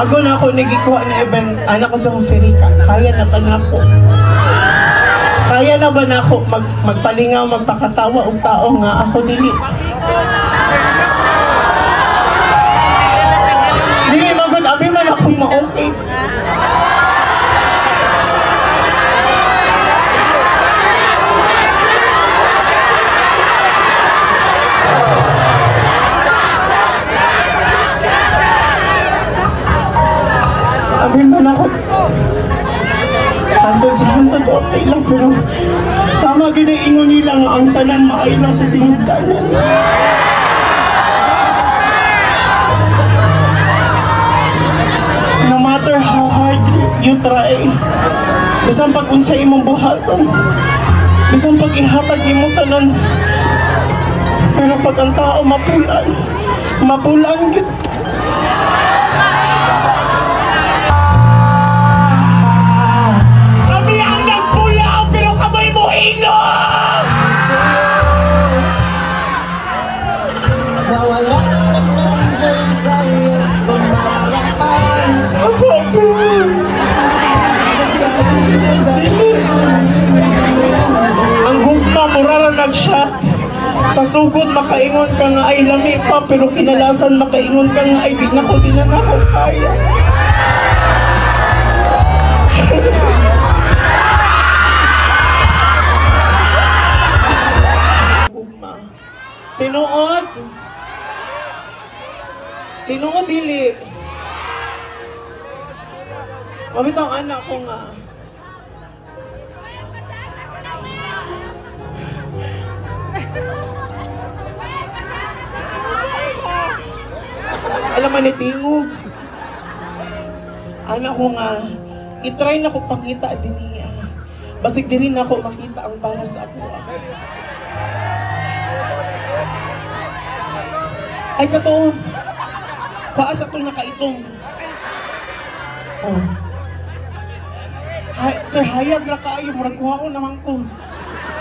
Bago na ako nagikuha na event, anak ko sa Jose Rica, kaya na ba na ako? Kaya na ba na ako magpalingaw, magpakatawa og tao nga ako dili? Dili magod, abi man akong ma-okay. Abi man ako. Hantod sa hantod, okay lang, pero tama gid ang ingon nila nga ang tanan maay lang sa sinugdanan. No matter how hard you try, bisan pag unsay imong buhaton, bisan pag ihatag imong tanan, pero pag ang tao mapulan gid. Ang gugma murara nag-shot. Sa sugod makaingon ka nga ay lami pa, pero kinalasan makaingon ka nga ay di na ko kaya. Gugma. Tinuod dili. Mabitaw ang anak ko nga. Alam man ni tingog. Anak ko nga, itry na ko pakita din niya. Basig di rin ako makita ang para sa ako. Ay kato, paas ato nakaitong. Oh. Sir, hayag na kaayo, murag kuha ko naman ko.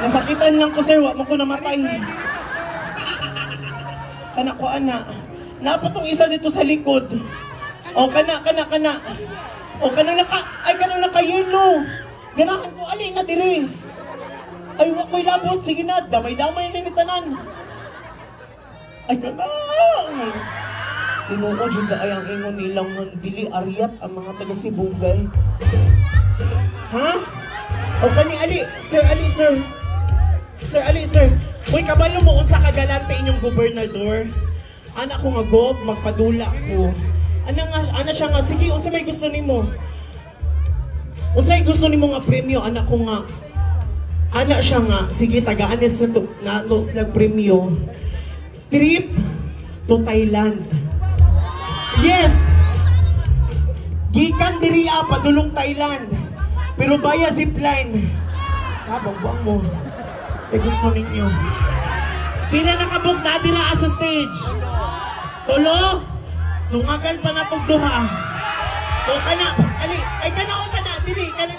Nasakitan lang ko, sir, wak mo ko namatay. Kana ko, ana. Napatong isa dito sa likod. O, kana. O, kanang naka-yellow. Ganahan ko, ali na dire. Ay, wak mo'y labot, sige na, damay-damay na nitanan. Ay, kana. Tinuod yun ay ang ingon nilang dili ariat ang mga taga-Sibugay. Ha? O kani ali, sir. Sir Ali, sir. Uy, kabalo mo kung sa kagalante inyong gobernador. Anak ko nga gob, magpadula ko. Ana siya nga, sige, unsa may gusto nimo? Unsay gusto nimo nga premyo, anak ko nga. Ana siya nga, sige, tagaan sila premyo. Trip to Thailand. Yes! Gikan diri padulong Thailand. Pero baya zipline. Bangwang mo. Sa gusto ninyo. Pina nakabuk na dira sa stage. Tulo. Tungagan pa na tugduha. O kana, ali, ay kana o kana, dili, kana